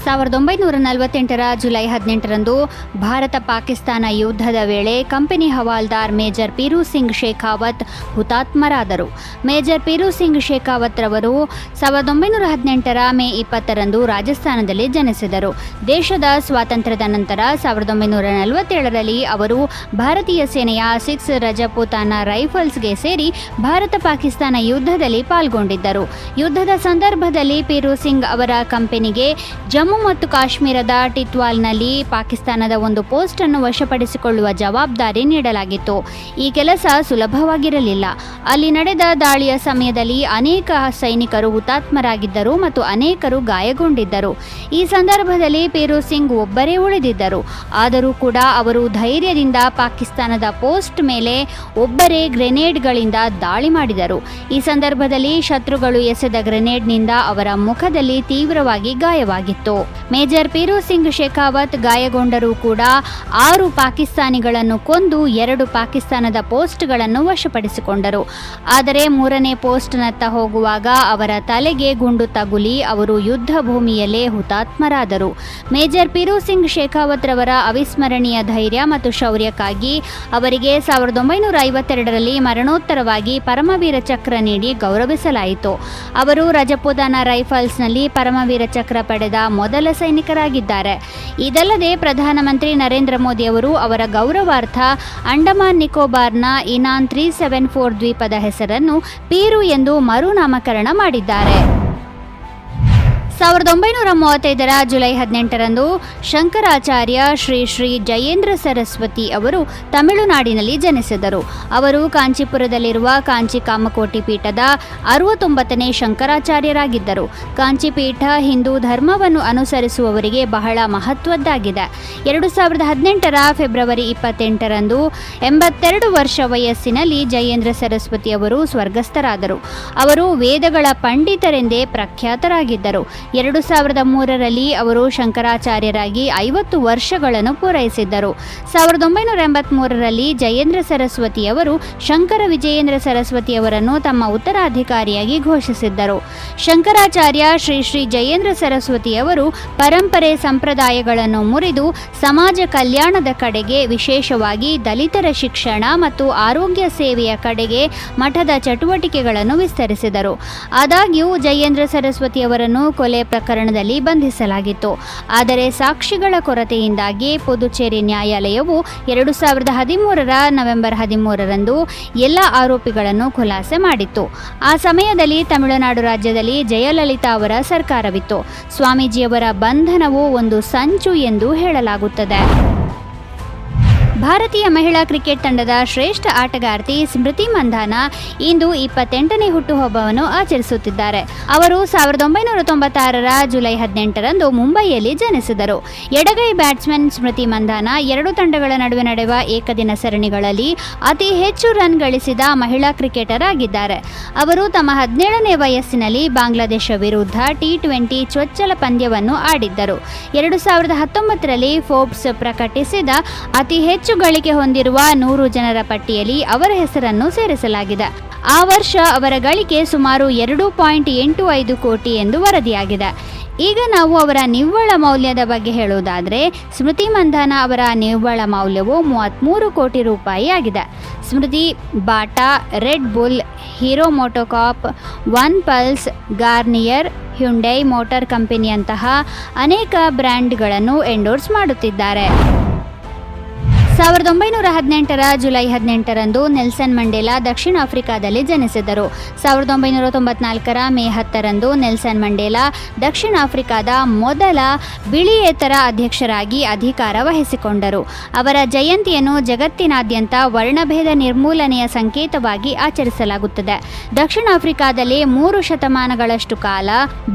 1948ರ July 18ರಂದು Bharat Pakistan ಯುದ್ಧದ ವೇಳೆ company ಹವಾಲ್ದಾರ್ major ಪೀರು Singh Shekhawat ಹುತಾತ್ಮರಾದರು. Major ಪೀರು Singh Shekhawat ರವರು 1918ರ ಮೇ 20ರಂದು ರಾಜಸ್ಥಾನದಲ್ಲಿ ಜನಿಸಿದರು. ದೇಶದ ಸ್ವಾತಂತ್ರ್ಯದ ನಂತರ 1947ರಲ್ಲಿ ಅವರು ಭಾರತೀಯ ಸೇನೆಯ 6 ರಜಪೂತಾನ ರೈಫಲ್ಸ್ಗೆ ಸೇರಿ ಭಾರತ ಪಾಕಿಸ್ತಾನ ಯುದ್ಧದಲ್ಲಿ ಪಾಲ್ಗೊಂಡಿದ್ದರು. ಯುದ್ಧದ ಸಂದರ್ಭದಲ್ಲಿ ಪೀರು ಸಿಂಗ್ ಅವರ ಕಂಪನಿಗೆ ಜಮ್ಮು ಮತ್ತು ಕಾಶ್ಮೀರದ ಟಿಟ್ವಾಲ್ನಲ್ಲಿ ಪಾಕಿಸ್ತಾನದ ಒಂದು ಪೋಸ್ಟ್ ಅನ್ನು ವಶಪಡಿಸಿಕೊಳ್ಳುವ ಜವಾಬ್ದಾರಿ ನೀಡಲಾಗಿತ್ತು. ಈ ಕೆಲಸ ಸುಲಭವಾಗಿರಲಿಲ್ಲ. ಅಲ್ಲಿ ನಡೆದ ದಾಳಿಯ ಸಮಯದಲ್ಲಿ ಅನೇಕ ಸೈನಿಕರು ಹುತಾತ್ಮರಾಗಿದ್ದರು ಮತ್ತು ಅನೇಕರು ಗಾಯಗೊಂಡಿದ್ದರು. ಈ ಸಂದರ್ಭದಲ್ಲಿ ಪೀರು ಸಿಂಗ್ ಒಬ್ಬರೇ ಉಳಿದಿದ್ದರು. ಆದರೂ ಕೂಡ ಅವರು ಧೈರ್ಯದಿಂದ ಪಾಕಿಸ್ತಾನದ ಪೋಸ್ಟ್ ಮೇಲೆ ಒಬ್ಬರೇ ಗ್ರೆನೇಡ್ಗಳಿಂದ ದಾಳಿ ಮಾಡಿದರು. ಈ ಸಂದರ್ಭದಲ್ಲಿ ಶತ್ರುಗಳು ಎಸೆದ ಗ್ರೆನೇಡ್ನಿಂದ ಅವರ ಮುಖದಲ್ಲಿ ತೀವ್ರವಾಗಿ ಗಾಯವಾಗಿತ್ತು. ಮೇಜರ್ ಪೀರು ಸಿಂಗ್ ಶೇಖಾವತ್ ಗಾಯಗೊಂಡರೂ ಕೂಡ 6 ಪಾಕಿಸ್ತಾನಿಗಳನ್ನು ಕೊಂದು 2 ಪಾಕಿಸ್ತಾನದ ಪೋಸ್ಟ್ಗಳನ್ನು ವಶಪಡಿಸಿಕೊಂಡರು. ಆದರೆ 3ನೇ ಪೋಸ್ಟ್ನತ್ತ ಹೋಗುವಾಗ ಅವರ ತಲೆಗೆ ಗುಂಡು ತಗುಲಿ ಅವರು ಯುದ್ಧ ಭೂಮಿಯಲ್ಲೇ ಹುತಾತ್ಮರಾದರು. ಮೇಜರ್ ಪೀರು ಸಿಂಗ್ ಶೇಖಾವತ್ ರವರ ಅವಿಸ್ಮರಣೀಯ ಧೈರ್ಯ ಮತ್ತು ಶೌರ್ಯಕ್ಕಾಗಿ ಅವರಿಗೆ 1952ರಲ್ಲಿ ಮರಣೋತ್ತರವಾಗಿ ಪರಮವೀರ ಚಕ್ರ ನೀಡಿ ಗೌರವಿಸಲಾಯಿತು. ಅವರು ರಜಪೂತಾನ ರೈಫಲ್ಸ್ನಲ್ಲಿ ಪರಮವೀರ ಚಕ್ರ ಪಡೆದ ಮೊದಲ ಸೈನಿಕರಾಗಿದ್ದಾರೆ. ಇದಲ್ಲದೆ ಪ್ರಧಾನಮಂತ್ರಿ ನರೇಂದ್ರ ಮೋದಿ ಅವರು ಅವರ ಗೌರವಾರ್ಥ ಅಂಡಮಾನ್ ನಿಕೋಬಾರ್ನ ಇನಾನ್ 374 ದ್ವೀಪದ ಹೆಸರನ್ನು ಪೀರು ಎಂದು ಮರುನಾಮಕರಣ ಮಾಡಿದ್ದಾರೆ. 1935ರ ಜುಲೈ 18ರಂದು ಶಂಕರಾಚಾರ್ಯ ಶ್ರೀ ಶ್ರೀ ಜಯೇಂದ್ರ ಸರಸ್ವತಿ ಅವರು ತಮಿಳುನಾಡಿನಲ್ಲಿ ಜನಿಸಿದರು. ಅವರು ಕಾಂಚೀಪುರದಲ್ಲಿರುವ ಕಾಂಚಿ ಕಾಮಕೋಟಿ ಪೀಠದ 69ನೇ ಶಂಕರಾಚಾರ್ಯರಾಗಿದ್ದರು. ಕಾಂಚಿ ಪೀಠ ಹಿಂದೂ ಧರ್ಮವನ್ನು ಅನುಸರಿಸುವವರಿಗೆ ಬಹಳ ಮಹತ್ವದ್ದಾಗಿದೆ. 2018ರ ಫೆಬ್ರವರಿ 28ರಂದು 82 ವರ್ಷ ವಯಸ್ಸಿನಲ್ಲಿ ಜಯೇಂದ್ರ ಸರಸ್ವತಿ ಅವರು ಸ್ವರ್ಗಸ್ಥರಾದರು. ಅವರು ವೇದಗಳ ಪಂಡಿತರೆಂದೇ ಪ್ರಖ್ಯಾತರಾಗಿದ್ದರು. 2003ರಲ್ಲಿ ಅವರು ಶಂಕರಾಚಾರ್ಯರಾಗಿ 50 ವರ್ಷಗಳನ್ನು ಪೂರೈಸಿದ್ದರು. 1983ರಲ್ಲಿ ಜಯೇಂದ್ರ ಸರಸ್ವತಿಯವರು ಶಂಕರ ವಿಜಯೇಂದ್ರ ಸರಸ್ವತಿಯವರನ್ನು ತಮ್ಮ ಉತ್ತರಾಧಿಕಾರಿಯಾಗಿ ಘೋಷಿಸಿದ್ದರು. ಶಂಕರಾಚಾರ್ಯ ಶ್ರೀ ಶ್ರೀ ಜಯೇಂದ್ರ ಸರಸ್ವತಿಯವರು ಪರಂಪರೆ ಸಂಪ್ರದಾಯಗಳನ್ನು ಮುರಿದು ಸಮಾಜ ಕಲ್ಯಾಣದ ಕಡೆಗೆ, ವಿಶೇಷವಾಗಿ ದಲಿತರ ಶಿಕ್ಷಣ ಮತ್ತು ಆರೋಗ್ಯ ಸೇವೆಯ ಕಡೆಗೆ ಮಠದ ಚಟುವಟಿಕೆಗಳನ್ನು ವಿಸ್ತರಿಸಿದರು. ಆದಾಗ್ಯೂ ಜಯೇಂದ್ರ ಸರಸ್ವತಿಯವರನ್ನು ಕೊಲೆ ಪ್ರಕರಣದಲ್ಲಿ ಬಂಧಿಸಲಾಗಿತ್ತು. ಆದರೆ ಸಾಕ್ಷಿಗಳ ಕೊರತೆಯಿಂದಾಗಿ ಪುದುಚೇರಿ ನ್ಯಾಯಾಲಯವು 2013ರ ನವೆಂಬರ್ 13ರಂದು ಎಲ್ಲ ಆರೋಪಿಗಳನ್ನು ಖುಲಾಸೆ ಮಾಡಿತ್ತು. ಆ ಸಮಯದಲ್ಲಿ ತಮಿಳುನಾಡು ರಾಜ್ಯದಲ್ಲಿ ಜಯಲಲಿತಾ ಅವರ ಸರ್ಕಾರವಿತ್ತು. ಸ್ವಾಮೀಜಿಯವರ ಬಂಧನವು ಒಂದು ಸಂಚು ಎಂದು ಹೇಳಲಾಗುತ್ತದೆ. ಭಾರತೀಯ ಮಹಿಳಾ ಕ್ರಿಕೆಟ್ ತಂಡದ ಶ್ರೇಷ್ಠ ಆಟಗಾರ್ತಿ ಸ್ಮೃತಿ ಮಂಧಾನ ಇಂದು 28ನೇ ಹುಟ್ಟುಹಬ್ಬವನ್ನು ಆಚರಿಸುತ್ತಿದ್ದಾರೆ. ಅವರು 1996ರ ಜುಲೈ 18ರಂದು ಮುಂಬಯಿಯಲ್ಲಿ ಜನಿಸಿದರು. ಎಡಗೈ ಬ್ಯಾಟ್ಸ್ಮನ್ ಸ್ಮೃತಿ ಮಂಧಾನ 2 ತಂಡಗಳ ನಡುವೆ ನಡೆಯುವ ಏಕದಿನ ಸರಣಿಗಳಲ್ಲಿ ಅತಿ ಹೆಚ್ಚು ರನ್ ಗಳಿಸಿದ ಮಹಿಳಾ ಕ್ರಿಕೆಟರ್ ಆಗಿದ್ದಾರೆ. ಅವರು ತಮ್ಮ 17ನೇ ವಯಸ್ಸಿನಲ್ಲಿ ಬಾಂಗ್ಲಾದೇಶ ವಿರುದ್ಧ T20 ಚೊಚ್ಚಲ ಪಂದ್ಯವನ್ನು ಆಡಿದ್ದರು. 2019ರಲ್ಲಿ ಫೋರ್ಬ್ಸ್ ಪ್ರಕಟಿಸಿದ ಅತಿ ಹೆಚ್ಚು ಗಳಿಕೆ ಹೊಂದಿರುವ 100 ಜನರ ಪಟ್ಟಿಯಲ್ಲಿ ಅವರ ಹೆಸರನ್ನು ಸೇರಿಸಲಾಗಿದೆ. ಆ ವರ್ಷ ಅವರ ಗಳಿಕೆ ಸುಮಾರು 2.85 ಕೋಟಿ ಎಂದು ವರದಿಯಾಗಿದೆ. ಈಗ ನಾವು ಅವರ ನಿವ್ವಳ ಮೌಲ್ಯದ ಬಗ್ಗೆ ಹೇಳುವುದಾದರೆ, ಸ್ಮೃತಿ ಮಂಧಾನ ಅವರ ನಿವ್ವಳ ಮೌಲ್ಯವು 33 ಕೋಟಿ ರೂಪಾಯಿ ಆಗಿದೆ. ಸ್ಮೃತಿ Bata, Red Bull, Hero MotoCorp, OnePlus, Garnier, Hyundai motor ಕಂಪನಿಯಂತಹ ಅನೇಕ ಬ್ರ್ಯಾಂಡ್ಗಳನ್ನು ಎಂಡೋರ್ಸ್ ಮಾಡುತ್ತಿದ್ದಾರೆ. 1918ರ ಜುಲೈ 18ರಂದು ನೆಲ್ಸನ್ ಮಂಡೇಲಾ ದಕ್ಷಿಣ ಆಫ್ರಿಕಾದಲ್ಲಿ ಜನಿಸಿದರು. 1994ರ ಮೇ 10ರಂದು ನೆಲ್ಸನ್ ಮಂಡೇಲಾ ದಕ್ಷಿಣ ಆಫ್ರಿಕಾದ ಮೊದಲ ಬಿಳಿಯೇತರ ಅಧ್ಯಕ್ಷರಾಗಿ ಅಧಿಕಾರ ವಹಿಸಿಕೊಂಡರು. ಅವರ ಜಯಂತಿಯನ್ನು ಜಗತ್ತಿನಾದ್ಯಂತ ವರ್ಣಭೇದ ನಿರ್ಮೂಲನೆಯ ಸಂಕೇತವಾಗಿ ಆಚರಿಸಲಾಗುತ್ತದೆ. ದಕ್ಷಿಣ ಆಫ್ರಿಕಾದಲ್ಲಿ 3 ಶತಮಾನಗಳಷ್ಟು ಕಾಲ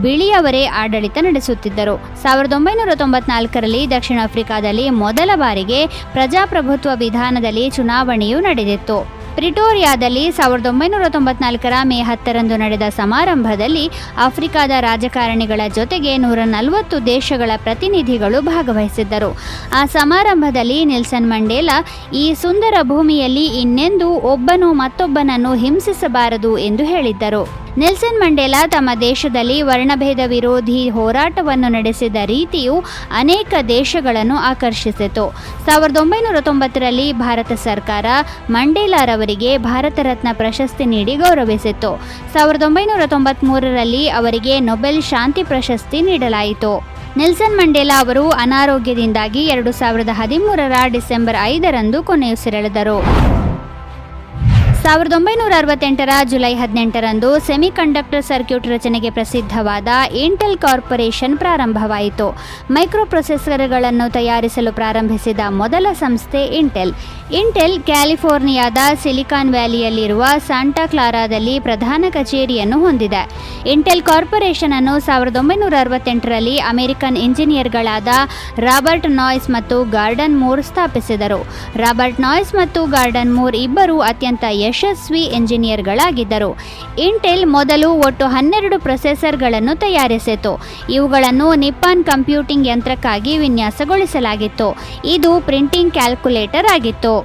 ಬಿಳಿಯವರೇ ಆಡಳಿತ ನಡೆಸುತ್ತಿದ್ದರು. 1994ರಲ್ಲಿ ದಕ್ಷಿಣ ಆಫ್ರಿಕಾದಲ್ಲಿ ಮೊದಲ ಬಾರಿಗೆ ಪ್ರಜಾಪ್ರಭುತ್ವ ವಿಧಾನದಲ್ಲಿ ಚುನಾವಣೆಯು ನಡೆದಿತ್ತು. ಪ್ರಿಟೋರಿಯಾದಲ್ಲಿ 1994ರ ಮೇ 10ರಂದು ನಡೆದ ಸಮಾರಂಭದಲ್ಲಿ ಆಫ್ರಿಕಾದ ರಾಜಕಾರಣಿಗಳ ಜೊತೆಗೆ 140 ದೇಶಗಳ ಪ್ರತಿನಿಧಿಗಳು ಭಾಗವಹಿಸಿದ್ದರು. ಆ ಸಮಾರಂಭದಲ್ಲಿ ನೆಲ್ಸನ್ ಮಂಡೇಲಾ ಈ ಸುಂದರ ಭೂಮಿಯಲ್ಲಿ ಇನ್ನೆಂದೂ ಒಬ್ಬನು ಮತ್ತೊಬ್ಬನನ್ನು ಹಿಂಸಿಸಬಾರದು ಎಂದು ಹೇಳಿದ್ದರು. ನೆಲ್ಸನ್ ಮಂಡೇಲಾ ತಮ್ಮ ದೇಶದಲ್ಲಿ ವರ್ಣಭೇದ ವಿರೋಧಿ ಹೋರಾಟವನ್ನು ನಡೆಸಿದ ರೀತಿಯು ಅನೇಕ ದೇಶಗಳನ್ನು ಆಕರ್ಷಿಸಿತು. 1990ರಲ್ಲಿ ಭಾರತ ಸರ್ಕಾರ ಮಂಡೇಲಾರವರಿಗೆ ಭಾರತ ರತ್ನ ಪ್ರಶಸ್ತಿ ನೀಡಿ ಗೌರವಿಸಿತು. 1993ರಲ್ಲಿ ಅವರಿಗೆ ನೊಬೆಲ್ ಶಾಂತಿ ಪ್ರಶಸ್ತಿ ನೀಡಲಾಯಿತು. ನೆಲ್ಸನ್ ಮಂಡೇಲಾ ಅವರು ಅನಾರೋಗ್ಯದಿಂದಾಗಿ 2013ರ ಡಿಸೆಂಬರ್ 5ರಂದು ಕೊನೆಯುಸಿರೆಳೆದರು. 1968ರ ಜುಲೈ 18ರಂದು ಸೆಮಿಕಂಡಕ್ಟರ್ ಸರ್ಕ್ಯೂಟ್ ರಚನೆಗೆ ಪ್ರಸಿದ್ಧವಾದ ಇಂಟೆಲ್ ಕಾರ್ಪೊರೇಷನ್ ಪ್ರಾರಂಭವಾಯಿತು. ಮೈಕ್ರೋ ಪ್ರೊಸೆಸರ್ಗಳನ್ನು ತಯಾರಿಸಲು ಪ್ರಾರಂಭಿಸಿದ ಮೊದಲ ಸಂಸ್ಥೆ ಇಂಟೆಲ್. ಇಂಟೆಲ್ ಕ್ಯಾಲಿಫೋರ್ನಿಯಾದ ಸಿಲಿಕಾನ್ ವ್ಯಾಲಿಯಲ್ಲಿರುವ ಸಾಂಟಾ ಕ್ಲಾರಾದಲ್ಲಿ ಪ್ರಧಾನ ಕಚೇರಿಯನ್ನು ಹೊಂದಿದೆ. ಇಂಟೆಲ್ ಕಾರ್ಪೊರೇಷನ್ ಅನ್ನು 1968ರಲ್ಲಿ ಅಮೆರಿಕನ್ ಇಂಜಿನಿಯರ್ಗಳಾದ ರಾಬರ್ಟ್ ನಾಯ್ಸ್ ಮತ್ತು ಗಾರ್ಡನ್ ಮೂರ್ ಸ್ಥಾಪಿಸಿದರು. ರಾಬರ್ಟ್ ನಾಯ್ಸ್ ಮತ್ತು ಗಾರ್ಡನ್ ಮೂರ್ ಇಬ್ಬರು ಅತ್ಯಂತ ಯಶಸ್ವಿ ಎಂಜಿನಿಯರ್ಗಳಾಗಿದ್ದರು. ಇಂಟೆಲ್ ಮೊದಲು ಒಟ್ಟು 12 ಪ್ರೊಸೆಸರ್ಗಳನ್ನು ತಯಾರಿಸಿತು. ಇವುಗಳನ್ನು ನಿಪ್ಪಾನ್ ಕಂಪ್ಯೂಟಿಂಗ್ ಯಂತ್ರಕ್ಕಾಗಿ ವಿನ್ಯಾಸಗೊಳಿಸಲಾಗಿತ್ತು. ಇದು ಪ್ರಿಂಟಿಂಗ್ ಕ್ಯಾಲ್ಕುಲೇಟರ್ ಆಗಿತ್ತು.